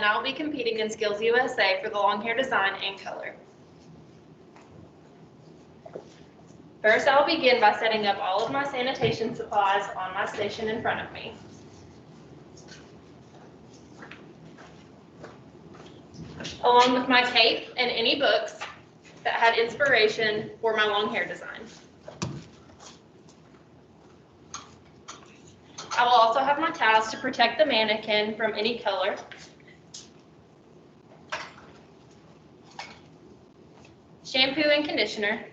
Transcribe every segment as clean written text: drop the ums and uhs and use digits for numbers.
and I'll be competing in Skills USA for the long hair design and color. First, I'll begin by setting up all of my sanitation supplies on my station in front of me. Along with my tape and any books that had inspiration for my long hair design. I will also have my towels to protect the mannequin from any color. Shampoo and conditioner.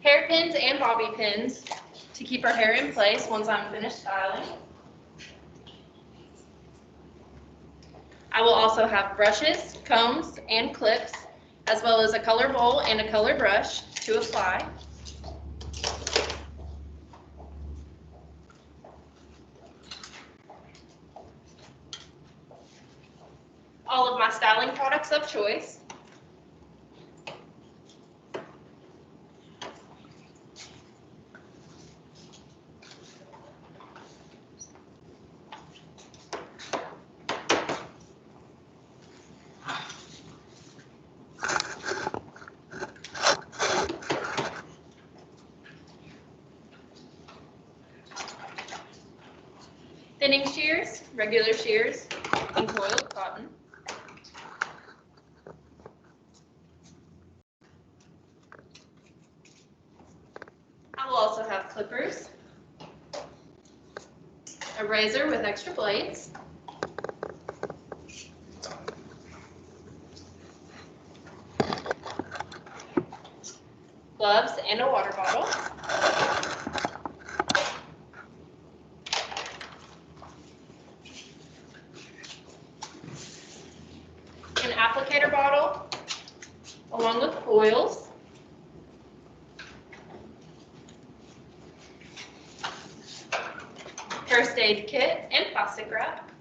Hairpins and bobby pins to keep our hair in place once I'm finished styling. I will also have brushes, combs, and clips, as well as a color bowl and a color brush to apply. All of my styling products of choice. Thinning shears, regular shears, and coiled cotton. I will also have clippers, a razor with extra blades, gloves, and a water bottle. An applicator bottle, along with foils, first aid kit, and plastic wrap.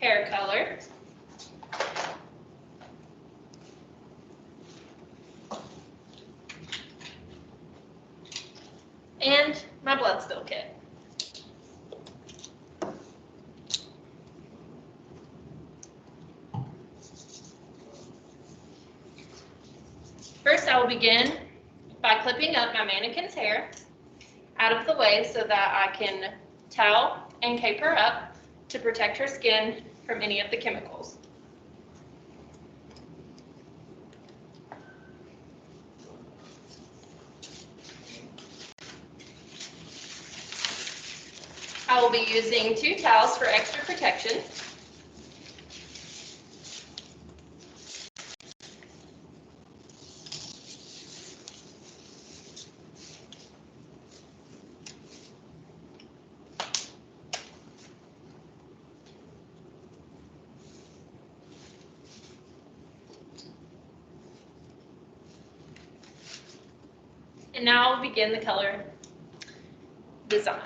Hair color. And my blood spill kit. First, I will begin by clipping up my mannequin's hair out of the way so that I can towel and cape her up to protect her skin from any of the chemicals. I will be using 2 towels for extra protection. And now I'll begin the color design.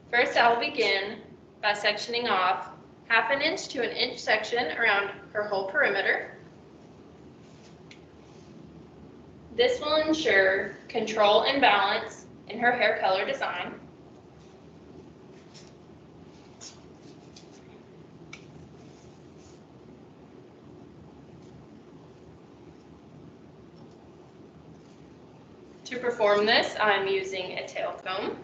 First, I'll begin by sectioning off 1/2 inch to 1 inch section around her whole perimeter. This will ensure control and balance in her hair color design. To perform this, I'm using a tail comb.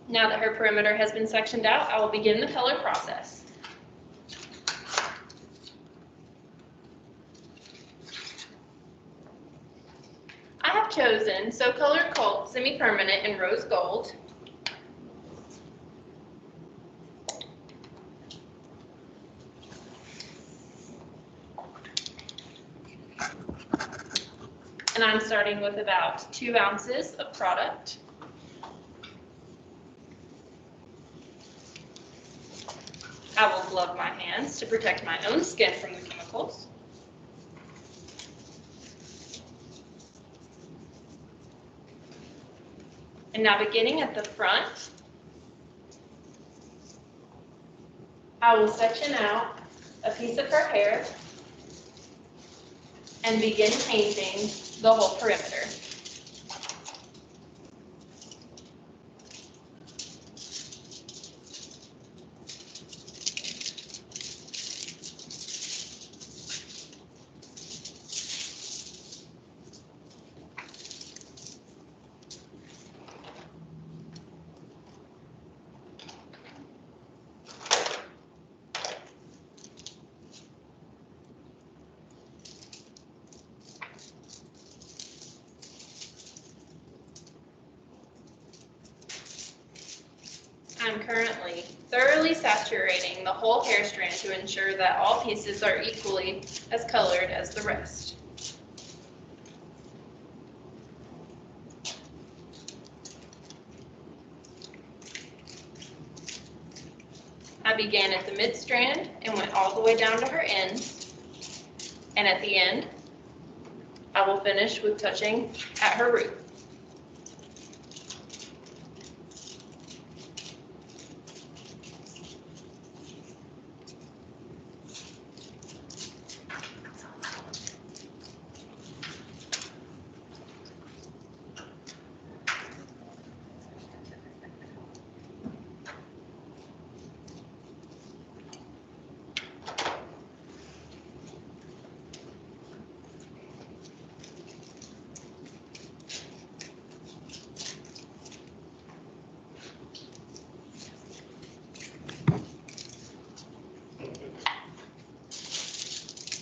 Now that her perimeter has been sectioned out, I will begin the color process. I have chosen So Colored Colt Semi-Permanent in Rose Gold. And I'm starting with about 2 ounces of product. I will glove my hands to protect my own skin from the chemicals. And now beginning at the front, I will section out a piece of her hair and begin painting the whole perimeter. I'm currently thoroughly saturating the whole hair strand to ensure that all pieces are equally as colored as the rest. I began at the mid strand and went all the way down to her ends, and at the end, I will finish with touching at her root.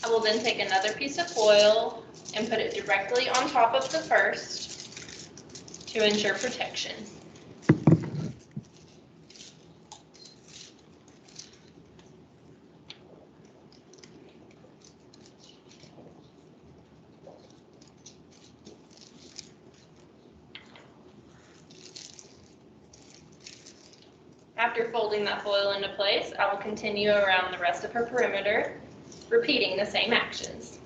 I will then take another piece of foil and put it directly on top of the first to ensure protection. After folding that foil into place, I will continue around the rest of her perimeter, repeating the same actions.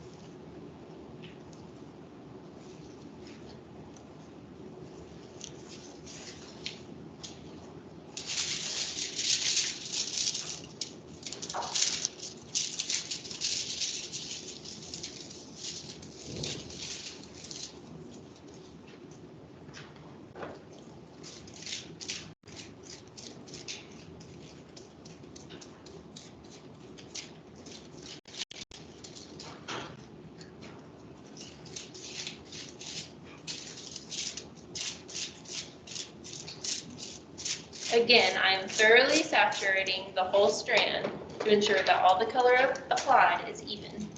Again, I am thoroughly saturating the whole strand to ensure that all the color applied is even.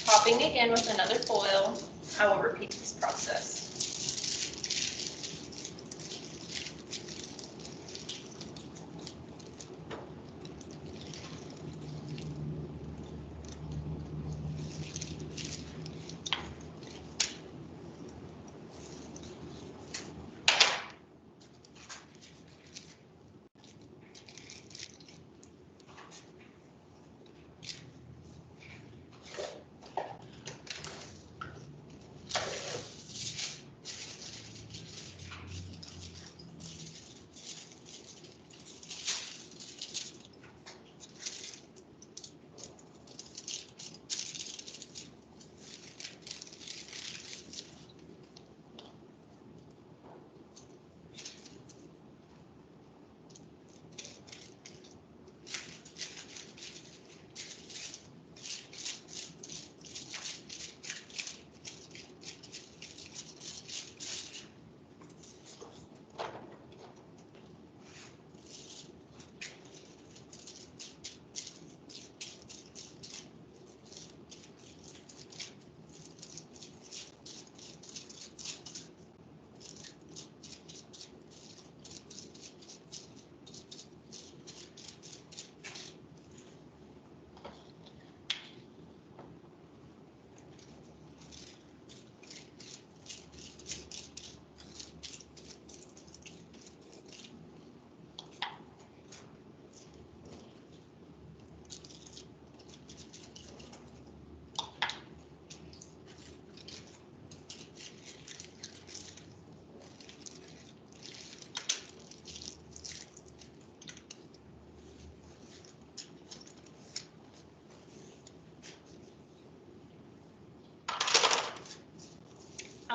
Topping again with another foil, I will repeat this process.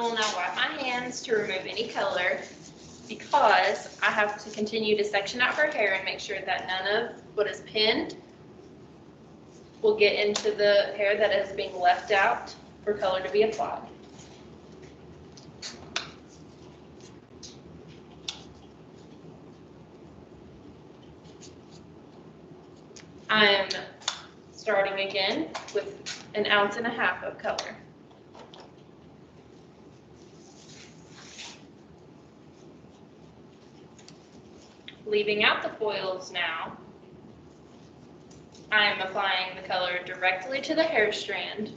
will now wipe my hands to remove any color because I have to continue to section out her hair and make sure that none of what is pinned will get into the hair that is being left out for color to be applied. I am starting again with 1.5 ounces of color. Leaving out the foils now, I am applying the color directly to the hair strand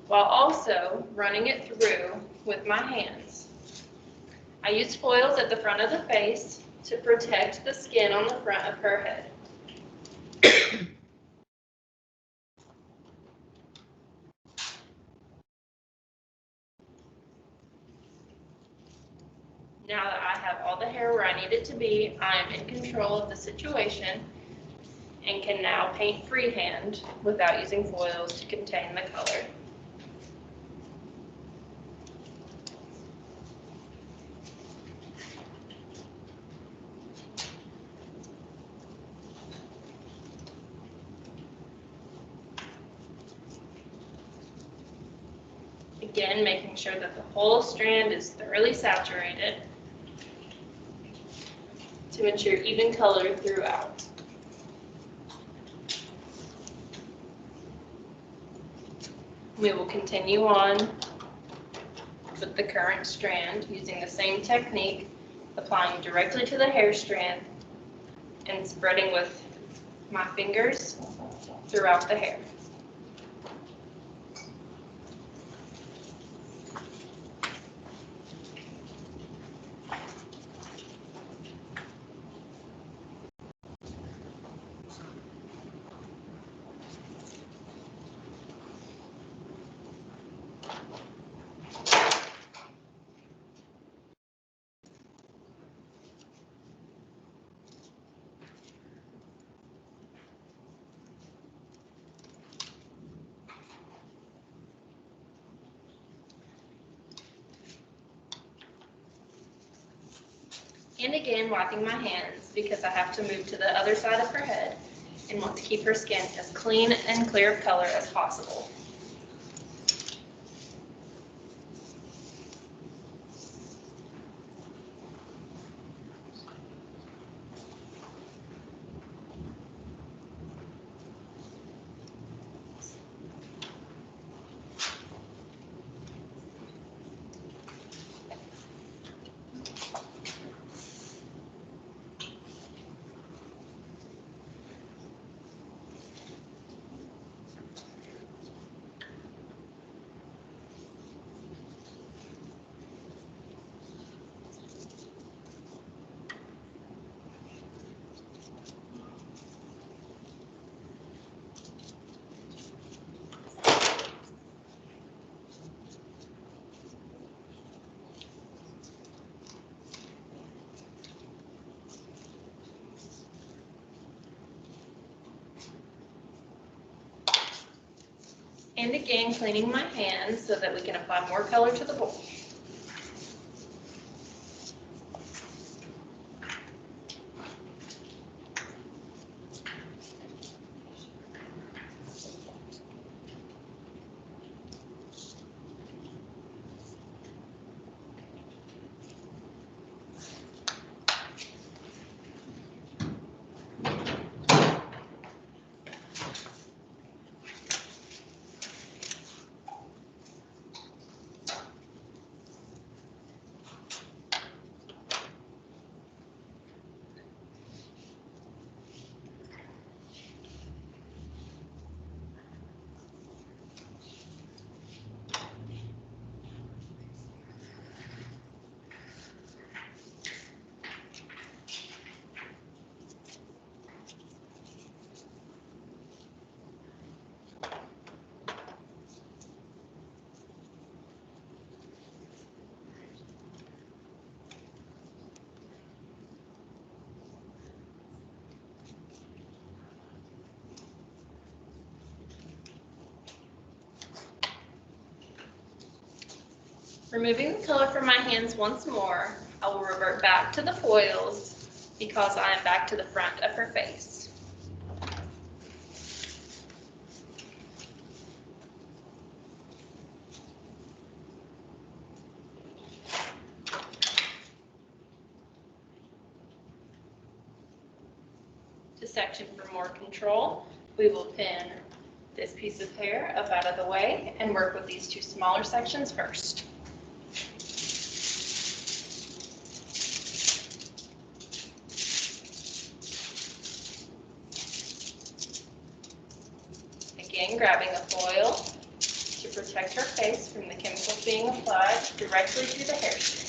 while also running it through with my hands. I use foils at the front of the face to protect the skin on the front of her head. Now that I have all the hair where I need it to be, I am in control of the situation and can now paint freehand without using foils to contain the color. Again, making sure that the whole strand is thoroughly saturated to ensure even color throughout. We will continue on with the current strand using the same technique, applying directly to the hair strand and spreading with my fingers throughout the hair. And again, wiping my hands because I have to move to the other side of her head and want to keep her skin as clean and clear of color as possible. And again, cleaning my hands so that we can apply more color to the bowl. Removing the color from my hands once more, I will revert back to the foils because I am back to the front of her face. To section for more control, we will pin this piece of hair up out of the way and work with these two smaller sections first. Again, grabbing a foil to protect her face from the chemicals being applied directly to the hair strand.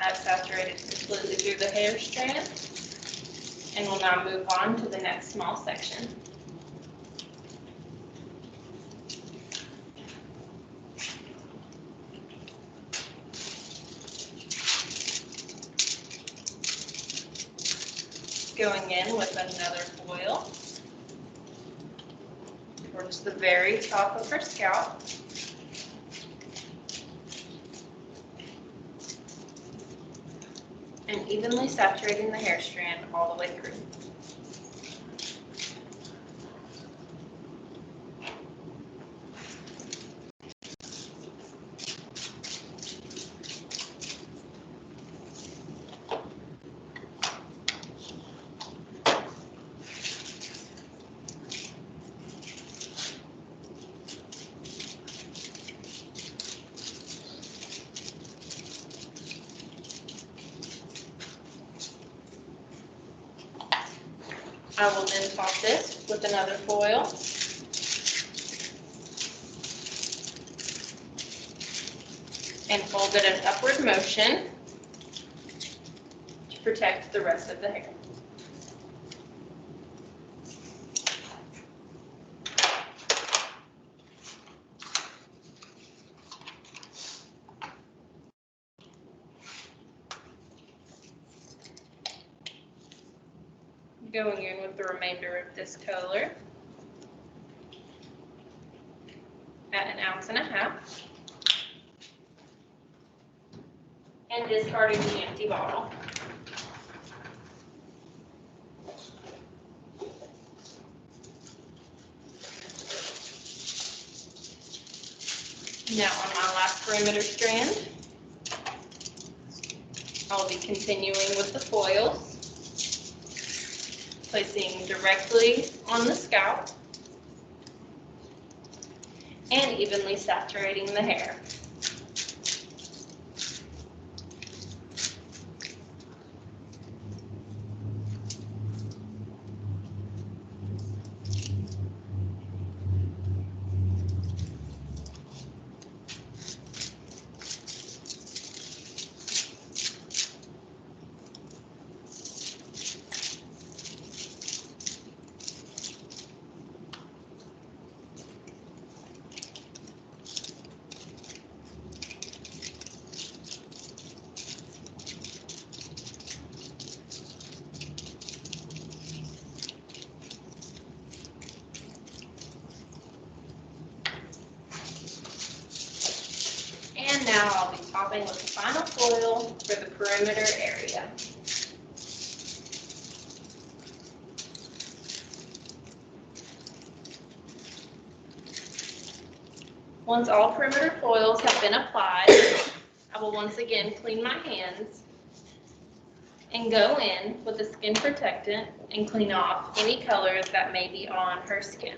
I've saturated completely through the hair strand and will now move on to the next small section. Going in with another foil towards the very top of her scalp. And evenly saturating the hair strand all the way through. I will then top this with another foil. And fold it in upward motion to protect the rest of the hair. Going in with the remainder of this color at 1.5 ounces. And discarding the empty bottle. Now on my last perimeter strand, I'll be continuing with the foils, placing directly on the scalp and evenly saturating the hair. And now I'll be topping with the final foil for the perimeter area. Once all perimeter foils have been applied, I will once again clean my hands and go in with the skin protectant and clean off any colors that may be on her skin.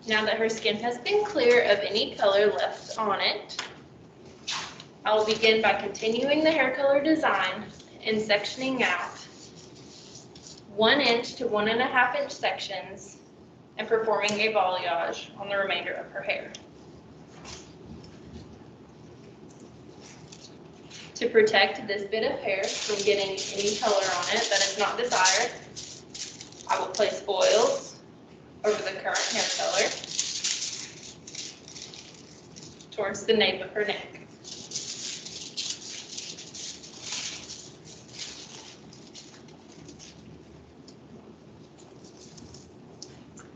Now that her skin has been clear of any color left on it, I will begin by continuing the hair color design and sectioning out 1 inch to 1.5 inch sections and performing a balayage on the remainder of her hair. To protect this bit of hair from getting any color on it that is not desired, I will place foils over the current hair color towards the nape of her neck.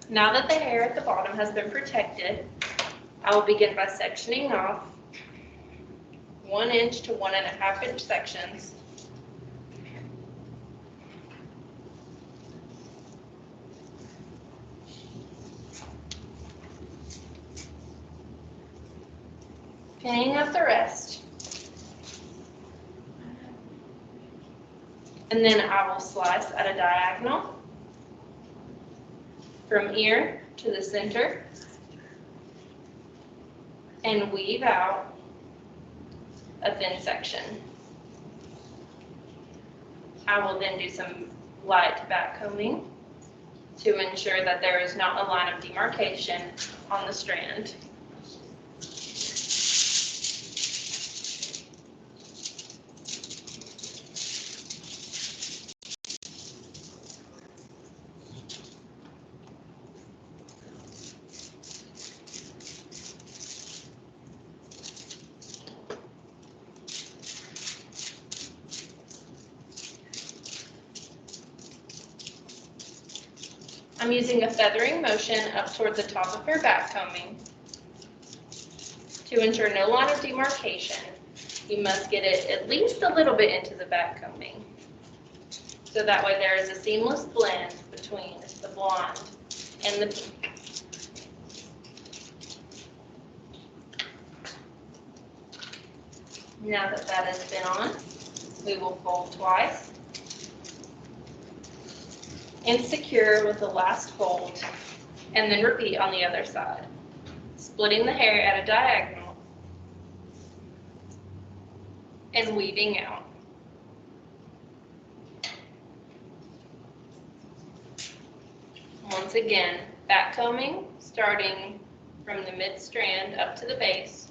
Now that the hair at the bottom has been protected, I will begin by sectioning off 1 inch to 1.5 inch sections pinning up the rest, and then I will slice at a diagonal from ear to the center and weave out a thin section. I will then do some light back combing to ensure that there is not a line of demarcation on the strand. I'm using a feathering motion up toward the top of her back combing. To ensure no line of demarcation, you must get it at least a little bit into the back combing, so that way there is a seamless blend between the blonde and the pink. Now that that has been on, we will fold twice and secure with the last fold, and then repeat on the other side, splitting the hair at a diagonal and weaving out. Once again, back combing, starting from the mid strand up to the base,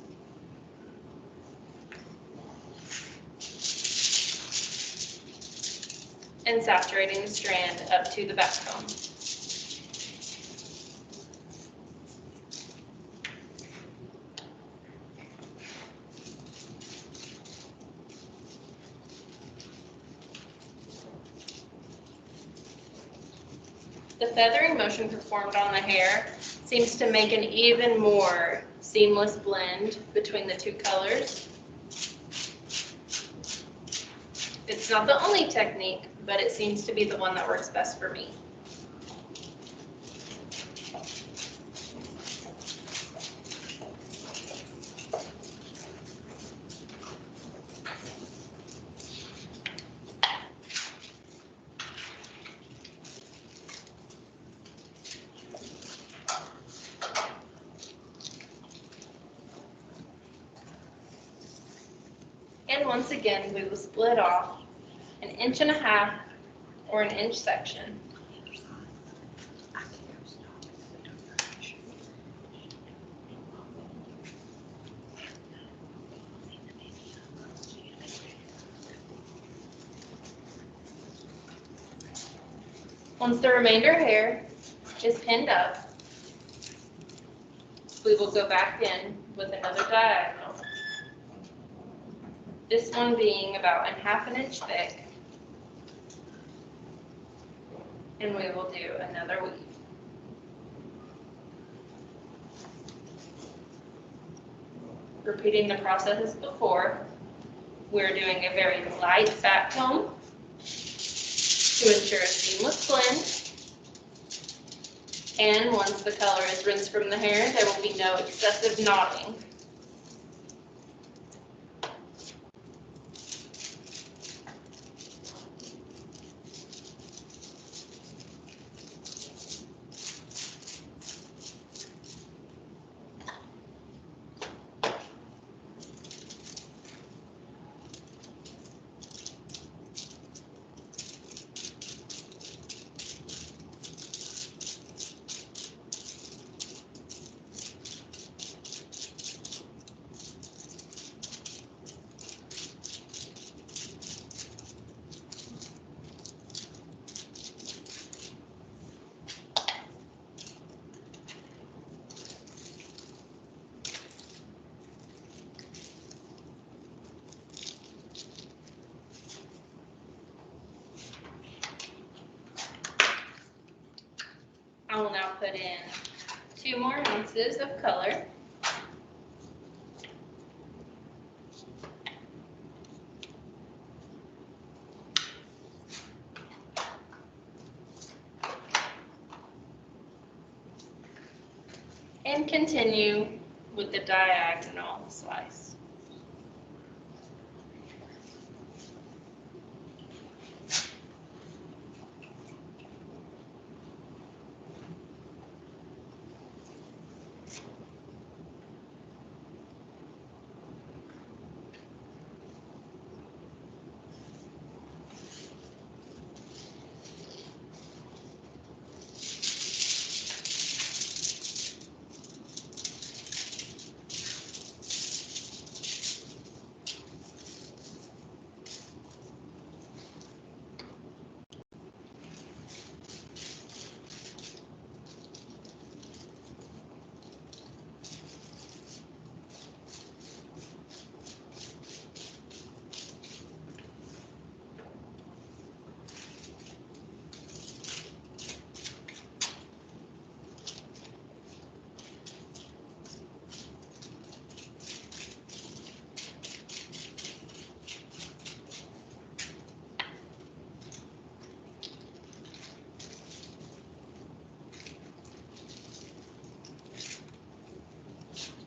and saturating the strand up to the back comb. The feathering motion performed on the hair seems to make an even more seamless blend between the two colors. It's not the only technique, but it seems to be the one that works best for me. And once again, we will split off 1.5 inches or 1 inch section. Once the remainder hair is pinned up, we will go back in with another diagonal. This one being about 1/2 inch thick, and we will do another weave. Repeating the process as before, we're doing a very light back comb to ensure a seamless blend. And once the color is rinsed from the hair, there will be no excessive knotting. put in 2 more ounces of color. And continue with the diagonal slice.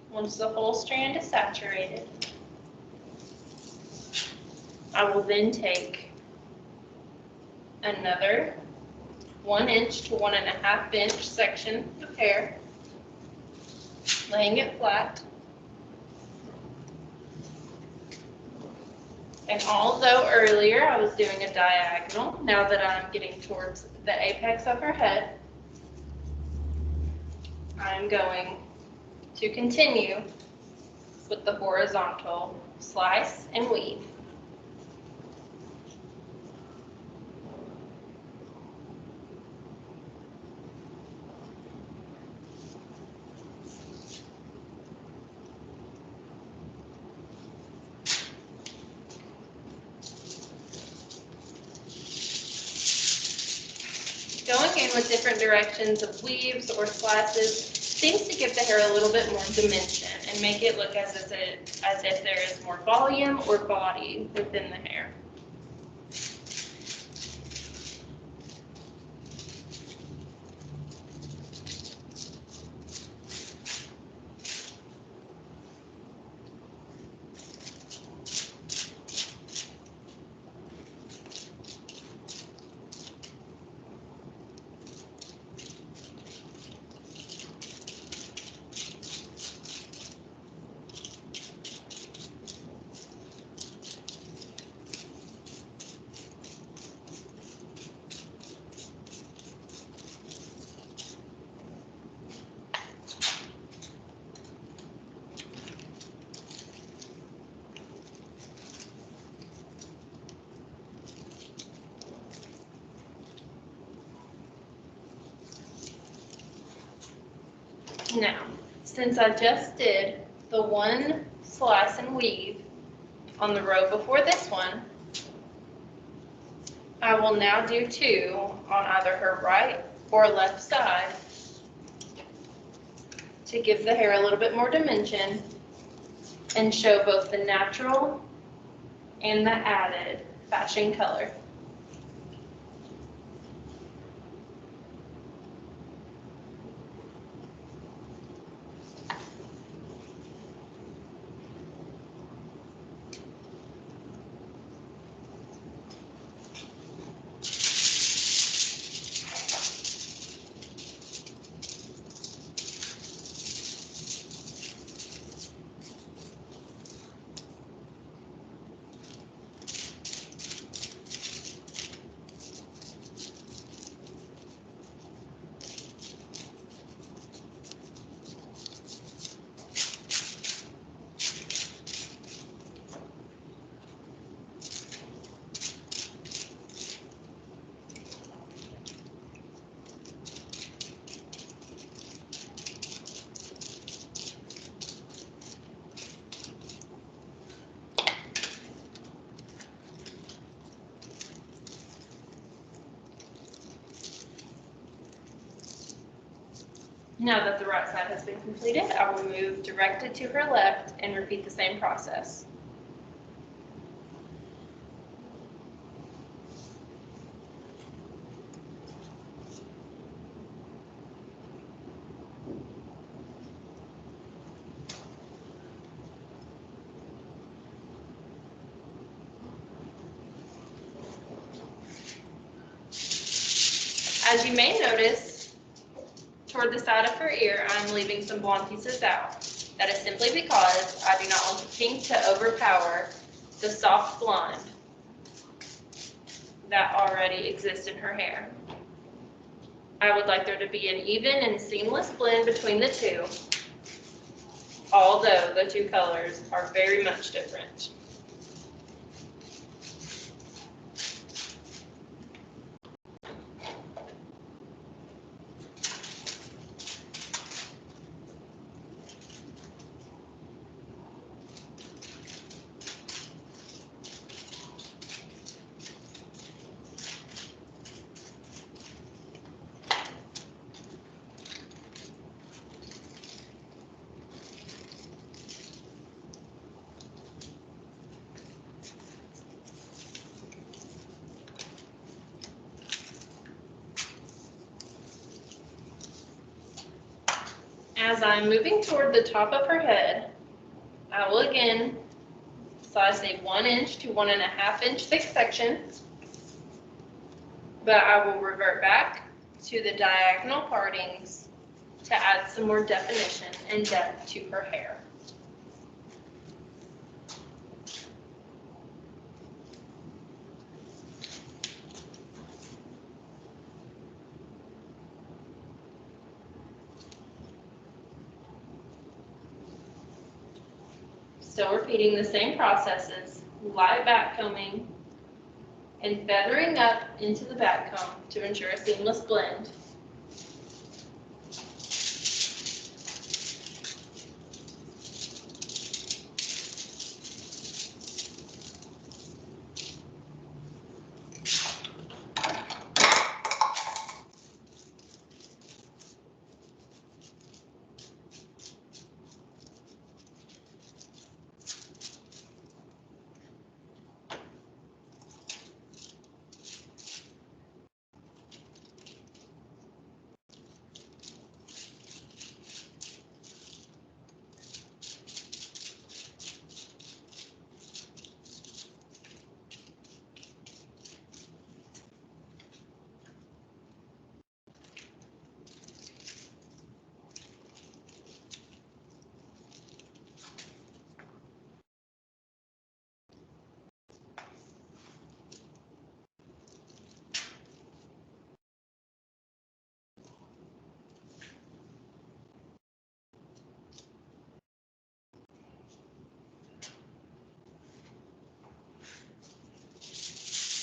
Once the whole strand is saturated, I will then take another 1 inch to 1.5 inch section of hair, laying it flat. And although earlier I was doing a diagonal, now that I'm getting towards the apex of her head, I'm going to continue with the horizontal slice and weave. Going in with different directions of weaves or slices seems to give the hair a little bit more dimension and make it look as if there is more volume or body within the hair. Now, since I just did the 1 slice and weave on the row before this one, I will now do 2 on either her right or left side to give the hair a little bit more dimension and show both the natural and the added fashion color. Now that the right side has been completed, I will move directed to her left and repeat the same process. As you may notice, toward the side of her ear, I'm leaving some blonde pieces out. That is simply because I do not want the pink to overpower the soft blonde that already exists in her hair. I would like there to be an even and seamless blend between the two, although the two colors are very much different. As I'm moving toward the top of her head, I will again slice a 1 inch to 1.5 inch thick section, but I will revert back to the diagonal partings to add some more definition and depth to her hair. Still repeating the same processes, light back combing and feathering up into the back comb to ensure a seamless blend.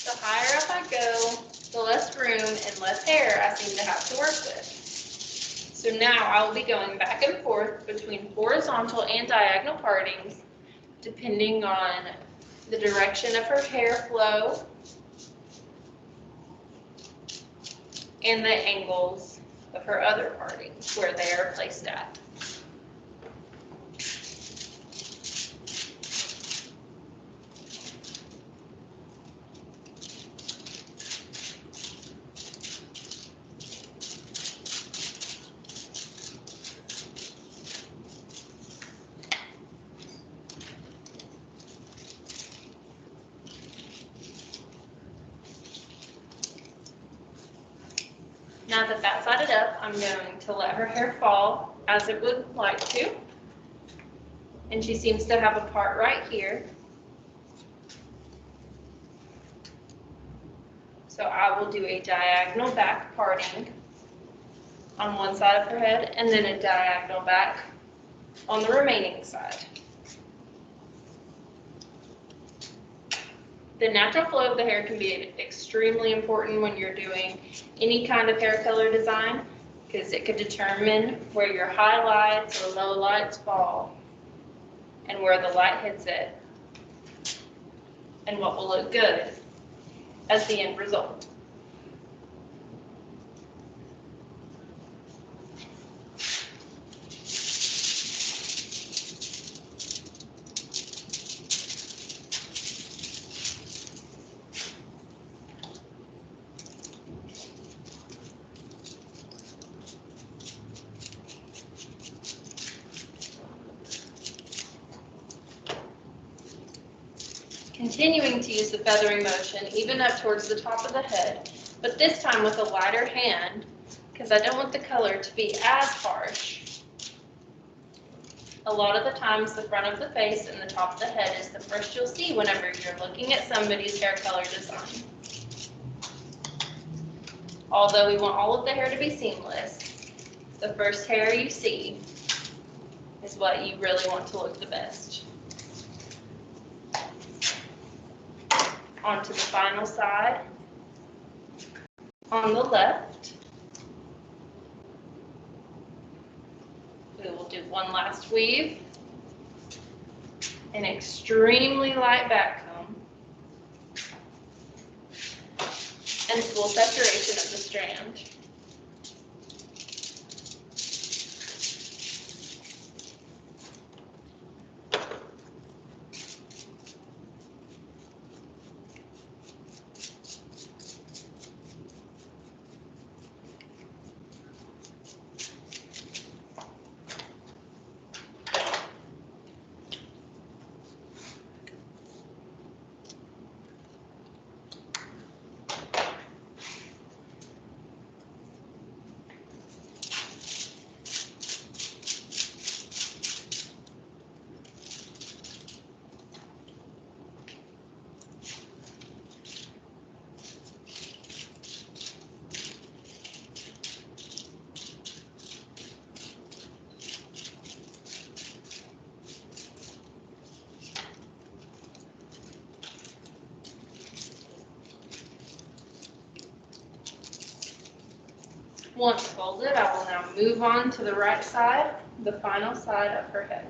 The higher up I go, the less room and less hair I seem to have to work with. So now I will be going back and forth between horizontal and diagonal partings, depending on the direction of her hair flow and the angles of her other partings where they are placed at. Now that that's sided up, I'm going to let her hair fall as it would like to. And she seems to have a part right here. So I will do a diagonal back parting on one side of her head and then a diagonal back on the remaining side. The natural flow of the hair can be extremely important when you're doing any kind of hair color design because it could determine where your highlights or lowlights fall and where the light hits it and what will look good as the end result. Continuing to use the feathering motion even up towards the top of the head, but this time with a lighter hand, because I don't want the color to be as harsh. A lot of the times the front of the face and the top of the head is the first you'll see whenever you're looking at somebody's hair color design. Although we want all of the hair to be seamless, the first hair you see is what you really want to look the best. Onto the final side. On the left, we will do one last weave, an extremely light back comb, and full separation of the strand. Once folded, I will now move on to the right side, the final side of her head.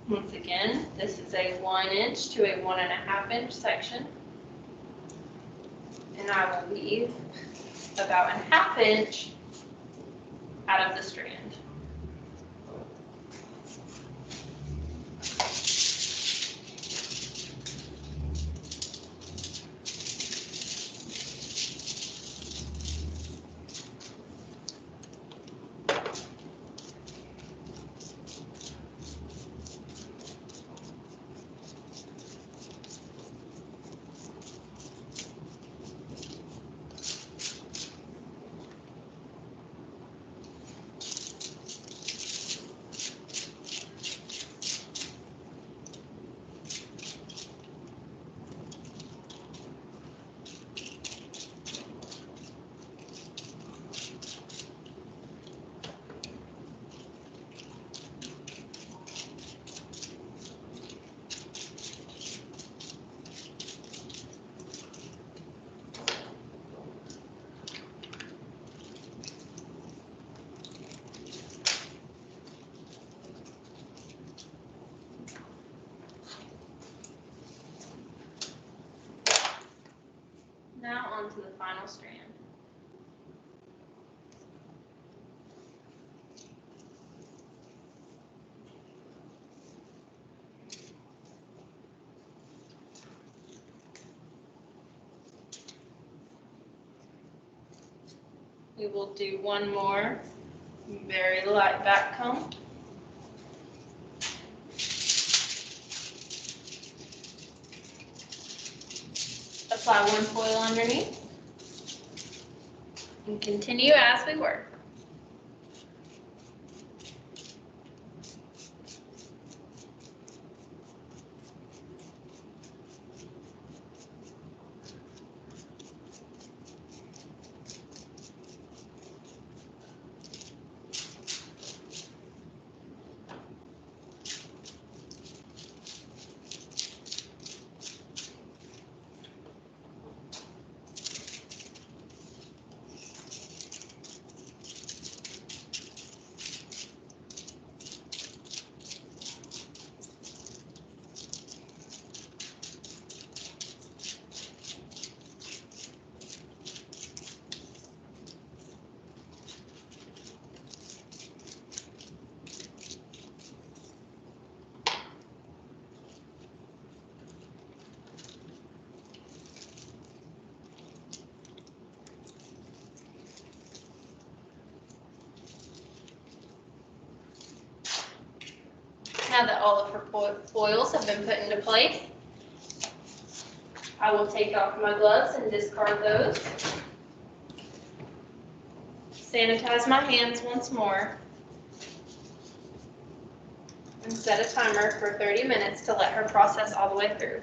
Once again, this is a 1 inch to a 1.5 inch section, and I will weave about 1/2 inch out of the strand. Now onto the final strand. We will do one more very light back comb. Apply one foil underneath and continue as we work. now that all of her foils have been put into place, I will take off my gloves and discard those. Sanitize my hands once more. And set a timer for 30 minutes to let her process all the way through.